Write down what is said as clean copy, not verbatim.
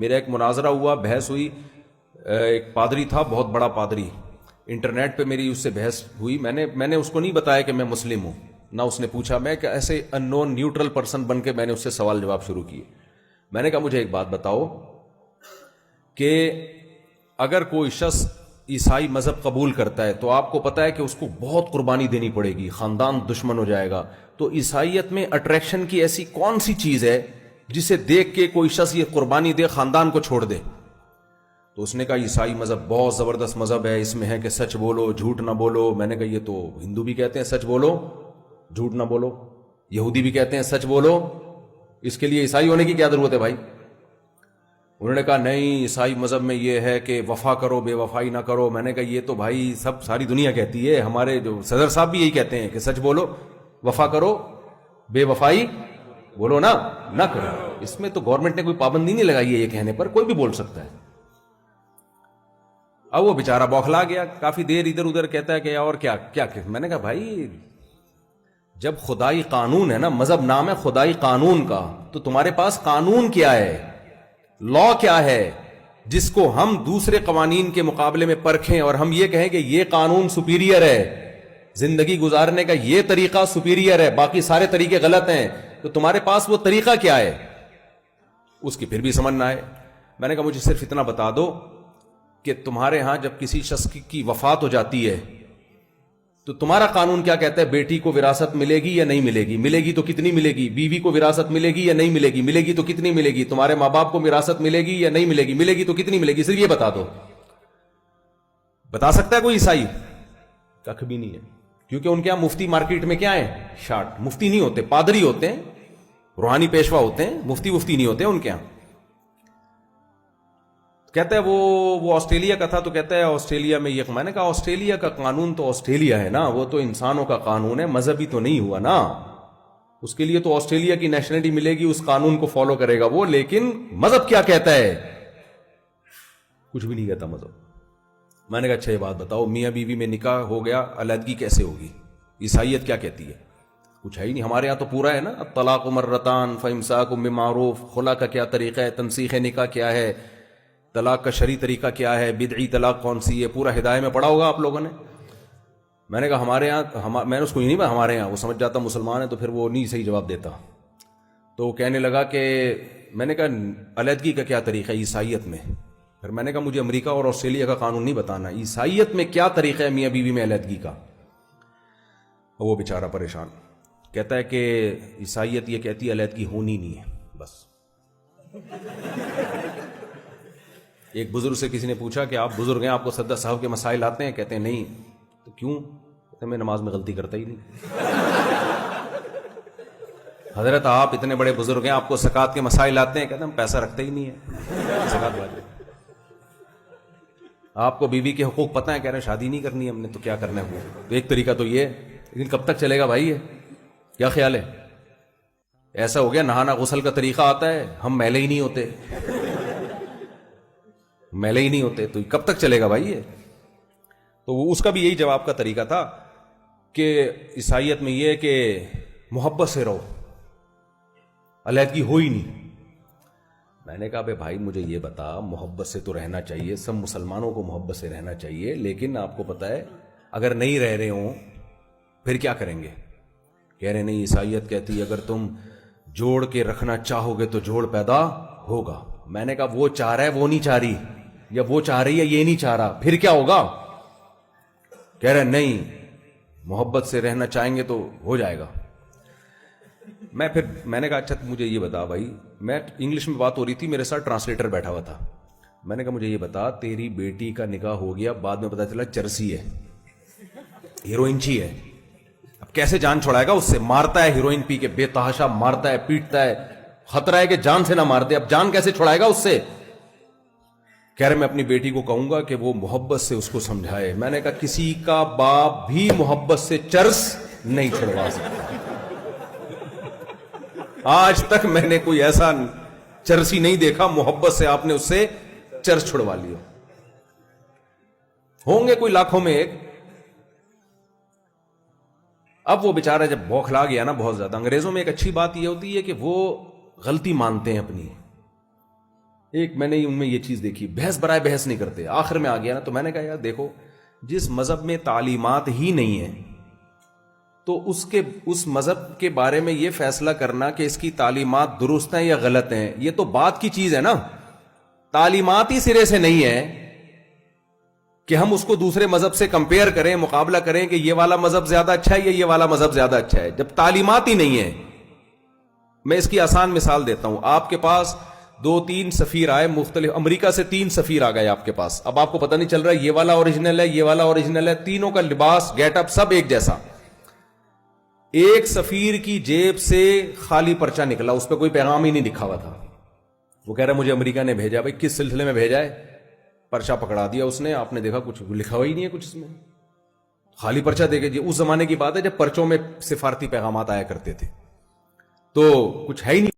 میرا ایک مناظرہ ہوا, بحث ہوئی, ایک پادری تھا, بہت بڑا پادری, انٹرنیٹ پہ میری اس سے بحث ہوئی. میں نے اس کو نہیں بتایا کہ میں مسلم ہوں, نہ اس نے پوچھا. میں کہ ایسے ان نون نیوٹرل پرسن بن کے میں نے اس سے سوال جواب شروع کیے. میں نے کہا مجھے ایک بات بتاؤ کہ اگر کوئی شخص عیسائی مذہب قبول کرتا ہے تو آپ کو پتا ہے کہ اس کو بہت قربانی دینی پڑے گی, خاندان دشمن ہو جائے گا. تو عیسائیت میں اٹریکشن کی ایسی کون سی چیز ہے جسے دیکھ کے کوئی شخص یہ قربانی دے, خاندان کو چھوڑ دے؟ تو اس نے کہا عیسائی مذہب بہت زبردست مذہب ہے, اس میں ہے کہ سچ بولو جھوٹ نہ بولو. میں نے کہا یہ تو ہندو بھی کہتے ہیں سچ بولو جھوٹ نہ بولو, یہودی بھی کہتے ہیں سچ بولو, اس کے لیے عیسائی ہونے کی کیا ضرورت ہے بھائی؟ انہوں نے کہا نہیں, عیسائی مذہب میں یہ ہے کہ وفا کرو بے وفائی نہ کرو. میں نے کہا یہ تو بھائی سب ساری دنیا کہتی ہے, ہمارے جو صدر صاحب بھی یہی کہتے ہیں کہ سچ بولو, وفا کرو, بے وفائی بولو نہ کرو. اس میں تو گورنمنٹ نے کوئی پابندی نہیں لگائی ہے, یہ کہنے پر کوئی بھی بول سکتا ہے. اب وہ بیچارہ بوکھلا گیا, کافی دیر ادھر ادھر کہتا ہے کہ اور کیا. میں نے کہا بھائی جب خدائی قانون ہے نا, مذہب نام ہے خدائی قانون کا, تو تمہارے پاس قانون کیا ہے, لا کیا ہے جس کو ہم دوسرے قوانین کے مقابلے میں پرکھیں اور ہم یہ کہیں کہ یہ قانون سپیریئر ہے, زندگی گزارنے کا یہ طریقہ سپیریئر ہے, باقی سارے طریقے غلط ہیں. تو تمہارے پاس وہ طریقہ کیا ہے؟ اس کی پھر بھی سمجھ نہ آئے. میں نے کہا مجھے صرف اتنا بتا دو کہ تمہارے ہاں جب کسی شخص کی وفات ہو جاتی ہے تو تمہارا قانون کیا کہتا ہے, بیٹی کو وراثت ملے گی یا نہیں ملے گی, ملے گی تو کتنی ملے گی, بیوی کو وراثت ملے گی یا نہیں ملے گی, ملے گی تو کتنی ملے گی, تمہارے ماں باپ کو وراثت ملے گی یا نہیں ملے گی, ملے گی تو کتنی ملے گی, صرف یہ بتا دو. بتا سکتا ہے کوئی عیسائی؟ کخ بھی نہیں ہے, کیونکہ ان کے یہاں مفتی مارکیٹ میں کیا ہے, شارٹ. مفتی نہیں ہوتے, پادری ہوتے ہیں, روحانی پیشوا ہوتے ہیں, مفتی نہیں ہوتے ان کے یہاں. کہتا ہے وہ آسٹریلیا کا تھا, تو کہتا ہے آسٹریلیا میں یہ. میں نے کہا آسٹریلیا کا قانون تو آسٹریلیا ہے نا, وہ تو انسانوں کا قانون ہے, مذہبی تو نہیں ہوا نا. اس کے لیے تو آسٹریلیا کی نیشنلٹی ملے گی, اس قانون کو فالو کرے گا وہ. لیکن مذہب کیا کہتا ہے؟ کچھ بھی نہیں کہتا مذہب. میں نے کہا اچھا یہ بات بتاؤ, میاں بیوی میں نکاح ہو گیا, علیحدگی کیسے ہوگی؟ عیسائیت کیا کہتی ہے؟ کچھ ہے ہی نہیں. ہمارے یہاں تو پورا ہے نا, طلاق مرتان فامساک بمعروف. خلا کا کیا طریقہ ہے, تنسیخ نکاح کیا ہے, طلاق کا شرعی طریقہ کیا ہے, بدعی طلاق کون سی ہے, پورا ہدایت میں پڑھا ہوگا آپ لوگوں نے. میں نے کہا ہمارے یہاں, میں نے اس کو ہی نہیں کہا ہمارے یہاں, وہ سمجھ جاتا مسلمان ہے تو پھر وہ نہیں صحیح جواب دیتا. تو وہ کہنے لگا کہ میں نے کہا علیحدگی کا کیا طریقہ ہے عیسائیت میں؟ پھر میں نے کہا مجھے امریکہ اور آسٹریلیا کا قانون نہیں بتانا, عیسائیت میں کیا طریقہ ہے میاں بیوی میں علیحدگی کا. وہ بیچارہ پریشان کہتا ہے کہ عیسائیت یہ کہتی ہے علیحدگی ہونی نہیں ہے بس. ایک بزرگ سے کسی نے پوچھا کہ آپ بزرگ ہیں, آپ کو صدر صاحب کے مسائل آتے ہیں؟ کہتے ہیں نہیں. تو کیوں؟ کہتے ہیں میں نماز میں غلطی کرتا ہی نہیں. حضرت آپ اتنے بڑے بزرگ ہیں, آپ کو زکوٰۃ کے مسائل آتے ہیں؟ کہتے ہیں ہم پیسہ رکھتے ہی نہیں ہے زکوٰۃ والے. آپ کو بیوی کے حقوق پتہ ہے؟ کہہ رہے ہیں شادی نہیں کرنی ہم نے, تو کیا کرنا ہے وہ. تو ایک طریقہ تو یہ ہے, لیکن کب تک چلے گا بھائی یہ؟ کیا خیال ہے؟ ایسا ہو گیا نہانا غسل کا طریقہ آتا ہے, ہم میلے ہی نہیں ہوتے, میلے ہی نہیں ہوتے, تو کب تک چلے گا بھائی یہ؟ تو اس کا بھی یہی جواب کا طریقہ تھا کہ عیسائیت میں یہ کہ محبت سے رہو, علیحدگی ہو ہی نہیں. میں نے کہا بھائی مجھے یہ بتا, محبت سے تو رہنا چاہیے, سب مسلمانوں کو محبت سے رہنا چاہیے, لیکن آپ کو پتا ہے اگر نہیں رہ رہے ہوں پھر کیا کریں گے؟ کہہ رہے نہیں, عیسائیت کہتی ہے اگر تم جوڑ کے رکھنا چاہو گے تو جوڑ پیدا ہوگا. میں نے کہا وہ چاہ رہا ہے وہ نہیں چاہ رہی, یا وہ چاہ رہی ہے یہ نہیں چاہ رہا, پھر کیا ہوگا؟ کہہ رہے نہیں محبت سے رہنا چاہیں گے تو ہو جائے گا. میں نے کہا اچھا مجھے یہ بتا بھائی, میں انگلش میں بات ہو رہی تھی, میرے ساتھ ٹرانسلیٹر بیٹھا ہوا تھا. میں نے کہا مجھے یہ بتا, تیری بیٹی کا نکاح ہو گیا, بعد میں پتا چلا چرسی ہے, ہیروئنچی ہے, اب کیسے جان چھڑائے گا اس سے؟ مارتا ہے ہیروئن پی کے, بے تحاشا مارتا ہے, پیٹتا ہے, خطرہ ہے کہ جان سے نہ مار دے, اب جان کیسے چھڑائے گا اس سے؟ کہہ رہے میں اپنی بیٹی کو کہوں گا کہ وہ محبت سے اس کو سمجھائے. میں نے کہا کسی کا باپ بھی محبت سے چرس نہیں چھڑوا سکتا. آج تک میں نے کوئی ایسا چرسی نہیں دیکھا محبت سے آپ نے اس سے چرس چھڑوا لیا. ہوں گے کوئی لاکھوں میں ایک. اب وہ بیچارہ جب بوکھلا گیا نا بہت زیادہ. انگریزوں میں ایک اچھی بات یہ ہوتی ہے کہ وہ غلطی مانتے ہیں اپنی, ایک میں نے ان میں یہ چیز دیکھی, بحث برائے بحث نہیں کرتے. آخر میں آ گیا نا تو میں نے کہا یار دیکھو, جس مذہب میں تعلیمات ہی نہیں ہے تو اس مذہب کے بارے میں یہ فیصلہ کرنا کہ اس کی تعلیمات درست ہیں یا غلط ہیں, یہ تو بات کی چیز ہے نا. تعلیمات ہی سرے سے نہیں ہے کہ ہم اس کو دوسرے مذہب سے کمپیئر کریں, مقابلہ کریں کہ یہ والا مذہب زیادہ اچھا ہے یا یہ والا مذہب زیادہ اچھا ہے, جب تعلیمات ہی نہیں ہے. میں اس کی آسان مثال دیتا ہوں. آپ کے پاس 2-3 سفیر آئے مختلف, امریکہ سے 3 سفیر آ گئے آپ کے پاس. اب آپ کو پتہ نہیں چل رہا یہ والا اوریجنل ہے یہ والا اوریجنل ہے, تینوں کا لباس گیٹ اپ سب ایک جیسا. ایک سفیر کی جیب سے خالی پرچہ نکلا, اس پہ کوئی پیغام ہی نہیں لکھا ہوا تھا. وہ کہہ رہا مجھے امریکہ نے بھیجا. بھائی کس سلسلے میں بھیجا ہے؟ پرچہ پکڑا دیا اس نے, آپ نے دیکھا کچھ لکھا ہوا ہی نہیں ہے کچھ اس میں, خالی پرچہ دے کے. جی اس زمانے کی بات ہے جب پرچوں میں سفارتی پیغامات آیا کرتے تھے, تو کچھ ہے ہی نہیں.